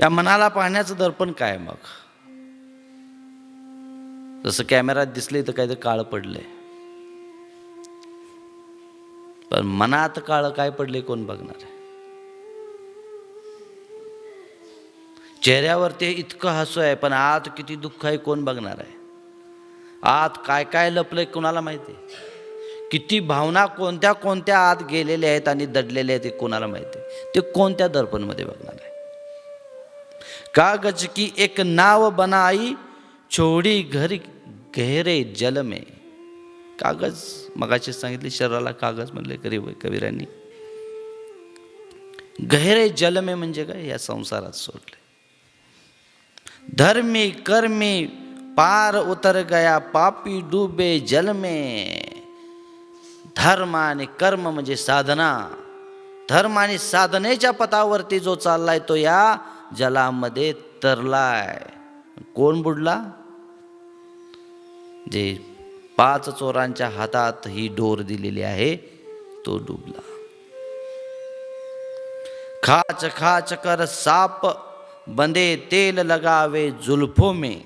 या मनाला पाहण्याचं दर्पण काय मग? जसं कॅमेऱ्यात दिसले तर काहीतरी काळं पडलंय, पण मनात काळं काय पडले कोण बघणार आहे? चेहऱ्यावर ते इतकं हसू आहे, पण आत किती दुःख आहे कोण बघणार आहे? आत काय काय लपलंय कोणाला माहिती आहे? किती भावना कोणत्या कोणत्या आत गेलेल्या आहेत आणि दडलेल्या आहेत ते कोणाला माहिती आहे? ते कोणत्या दर्पणमध्ये बघणार आहे? कागज की एक नाव बनाई छोड़ी घर गहरे जल में. कागज मगाशी सांगितले, शरीराला कागज म्हणले कबीरांनी. गहरे जल में म्हणजे काय? या संसारात सोडले. धर्मी कर्मी पार उतर गया पापी डूबे जल में. धर्म आणि कर्म म्हणजे साधना. धर्म आणि साधनेच्या पथावरती जो चाललाय तो या जलामध्ये तरलाय. कोण बुडला? जे 5 चोरांच्या हातात ही डोर दिलेली आहे तो डुबला. खाच खाच कर साप बंदे तेल लगावे जुल्फों में.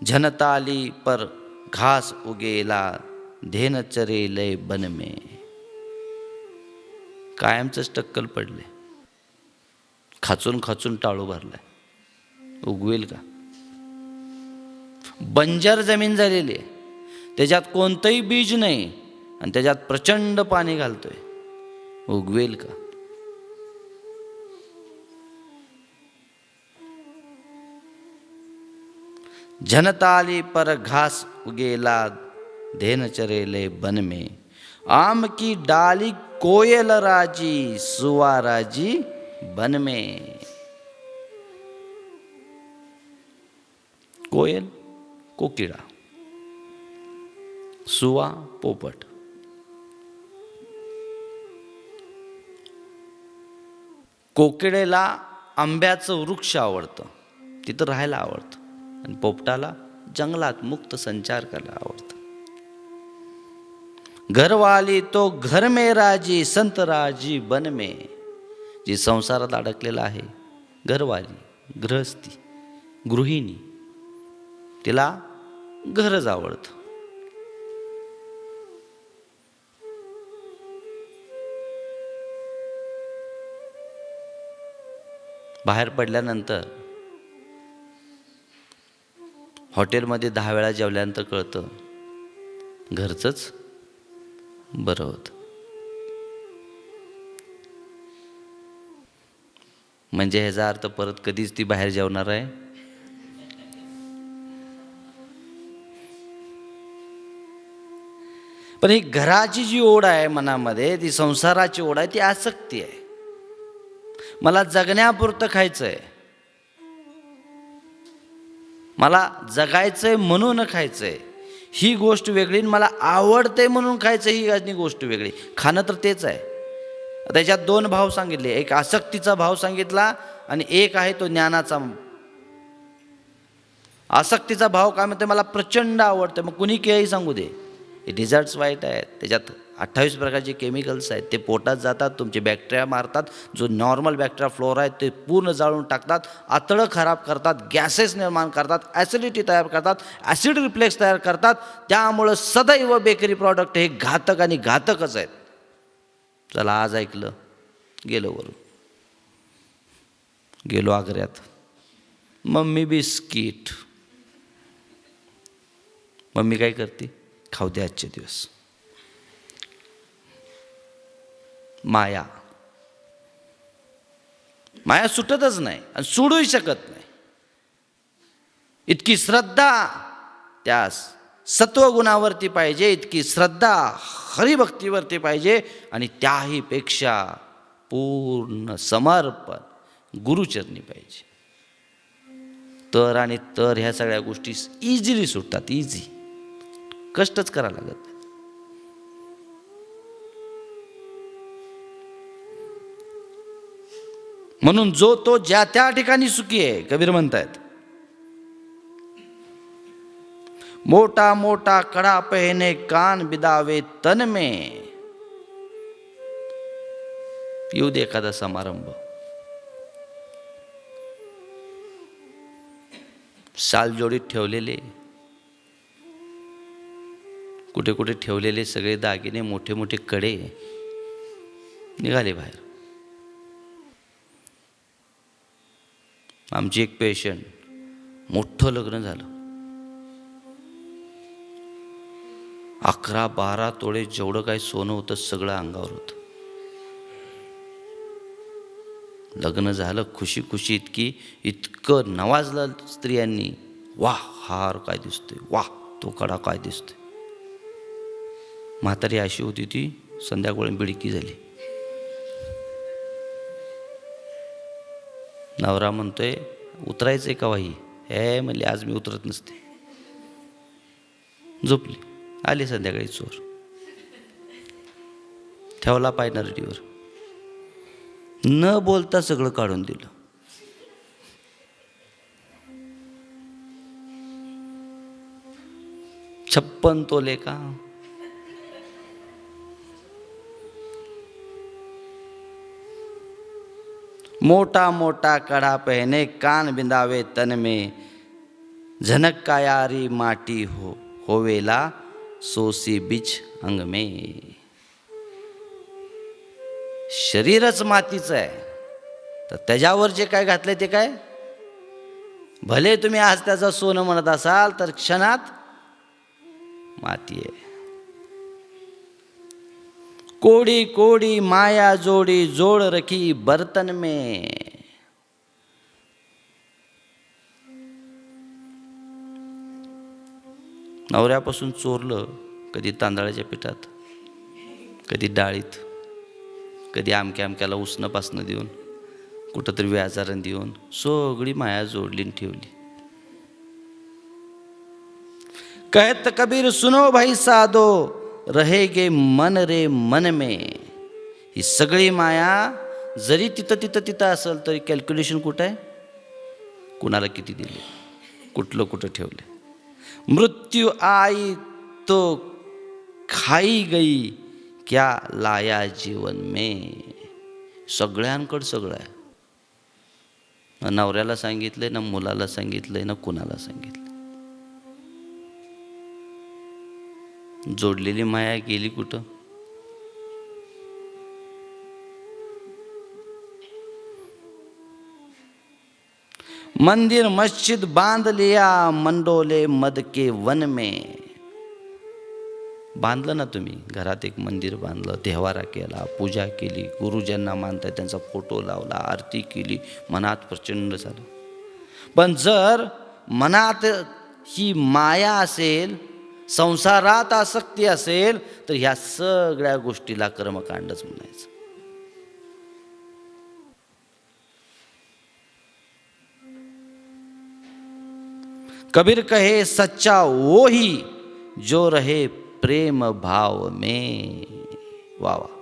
झनताली पर घास उगेला धेन चरे लय बन में. कायमच टक्कल पडले. खाचून खाचून टाळू भरलाय. उगवेल का? बंजर जमीन झालेली आहे, त्याच्यात कोणतंही बीज नाही आणि त्याच्यात प्रचंड पाणी घालतोय. उगवेल का? झनताली पर घास उगेला धेन चरेले बन में. आम की डाली कोयल राजी सुवा राजी बन में. कोयल कोकिळा, सुवा पोपट. कोकिळेला आंब्याचं वृक्ष आवडतं, तिथं राहायला आवडतं, आणि पोपटाला जंगलात मुक्त संचार करायला आवडतं. घरवाली तो घर में राजी संत राजी बन में. जी संसारात अडकलेला आहे, घरवाली गृहस्थी गृहिणी, तिला घरच आवडतं. बाहेर पडल्यानंतर हॉटेलमध्ये 10 वेळा जेवल्यानंतर कळतं घरचंच बरं होतं. म्हणजे ह्याचा अर्थ परत कधीच ती बाहेर जेवणार आहे पण ही घराची जी ओढ आहे मनामध्ये, ती संसाराची ओढ आहे, ती आसक्ती आहे. मला जगण्यापुरतं खायचंय, मला जगायचंय म्हणून खायचंय, ही गोष्ट वेगळी. मला आवडते म्हणून खायचं ही अजून गोष्ट वेगळी. खाणं तर तेच आहे. त्याच्यात 2 भाव सांगितले, एक आसक्तीचा भाव सांगितला आणि एक आहे तो ज्ञानाचा. आसक्तीचा भाव काय म्हणते? मला प्रचंड आवडतं. मग कुणी काही सांगू दे, हे डिझर्ट्स वाईट आहेत, त्याच्यात 28 प्रकारचे केमिकल्स आहेत, ते पोटात जातात, तुमचे बॅक्टेरिया मारतात, जो नॉर्मल बॅक्टेरिया फ्लोरा आहे ते पूर्ण जाळून टाकतात, आतडं खराब करतात, गॅसेस निर्माण करतात, ॲसिडिटी तयार करतात, ॲसिड रिफ्लेक्स तयार करतात. त्यामुळं सदैव बेकरी प्रॉडक्ट हे घातक आणि घातकच आहेत. चला आज ऐकलं, गेलो वरून, गेलो आग्र्यात, मम्मी बिस्किट. मम्मी काय करते? खाऊ दे आजचे दिवस. माया, माया सुटतच नाही आणि सोडूही शकत नाही. इतकी श्रद्धा त्या सत्वगुणावरती पाहिजे, इतकी श्रद्धा हरिभक्तीवरती पाहिजे, आणि त्याही पेक्षा पूर्ण समर्पण गुरुचरणी पाहिजे. तर आणि तर ह्या सगळ्या गोष्टी इझिली सुटतात. इझी, कष्टच करावं लागत नाही. म्हणून जो तो ज्या त्या ठिकाणी सुखी आहे. कबीर म्हणतायत, मोटा मोटा कड़ा पहने कान बिदावे तन में. येऊ दे एखादा समारंभ, सालजोडीत ठेवलेले, कुठे कुठे ठेवलेले सगळे दागिने, मोठे मोठे कडे निघाले बाहेर. आमची एक पेशंट, मोठं लग्न झालं, 11-12 तोळे जेवढं काही सोनं होतं सगळं अंगावर होतं. लग्न झालं, खुशी खुशी इतकं नवाजलं स्त्रियांनी. वाह, हार काय दिसतोय, वाह तो कडा काय दिसतोय. म्हातारी अशी होती ती, संध्याकाळी बिडकी झाली. नवरा म्हणतोय उतरायचंय का वाही? हे म्हणले आज मी उतरत नसते. झोपली. आली संध्याकाळी चोर, ठेवला पाय नरडीवर, न बोलता सगळं काढून दिलं. छप्पन तोले का? मोटा मोटा कड़ा पहने, कान बिंदावे तन में, झनक कायारी माटी होवेला सोसी बिच अंग में. शरीरच मातीचं आहे, तर त्याच्यावर जे काय घातलंय ते काय? भले तुम्ही आज त्याचं सोनं म्हणत असाल तर क्षणात माती आहे. कोडी कोडी माया जोडी, जोड रखी बर्तन में. नवऱ्यापासून चोरलं, कधी तांदळाच्या पिठात, कधी डाळीत, कधी अमक्याला उसणं पासणं देऊन, कुठंतरी व्याजारण देऊन सगळी माया जोडली ठेवली. कहत कबीर सुनो भाई साधो, रहेगे मन रे मन में. ही सगळी माया जरी तिथं असेल तरी कॅल्क्युलेशन कुठं आहे? कुणाला किती दिले, कुठलं कुठं ठेवले. मृत्यू आई तो खाई गई, क्या लाया जीवन में. सगळ्यांकडं सगळं आहे. ना नवऱ्याला सांगितलंय, ना मुलाला सांगितलंय, ना कुणाला सांगितलं. जोडलेली माया गेली कुठं? मंदिर मस्जिद बांध लिया, मंडोले मद के वन में. बांधलं ना तुम्ही, घरात एक मंदिर बांधलं, देवारा केला, पूजा केली, गुरुज्यांना मानताय त्यांचा फोटो लावला, आरती केली, मनात प्रचंड झालं. पण जर मनात ही माया असेल, संसारात आसक्ती असेल, तर ह्या सगळ्या गोष्टीला कर्मकांडच म्हणायचं. कबीर कहे सच्चा वो ही जो रहे प्रेम भाव में. वाह वाह.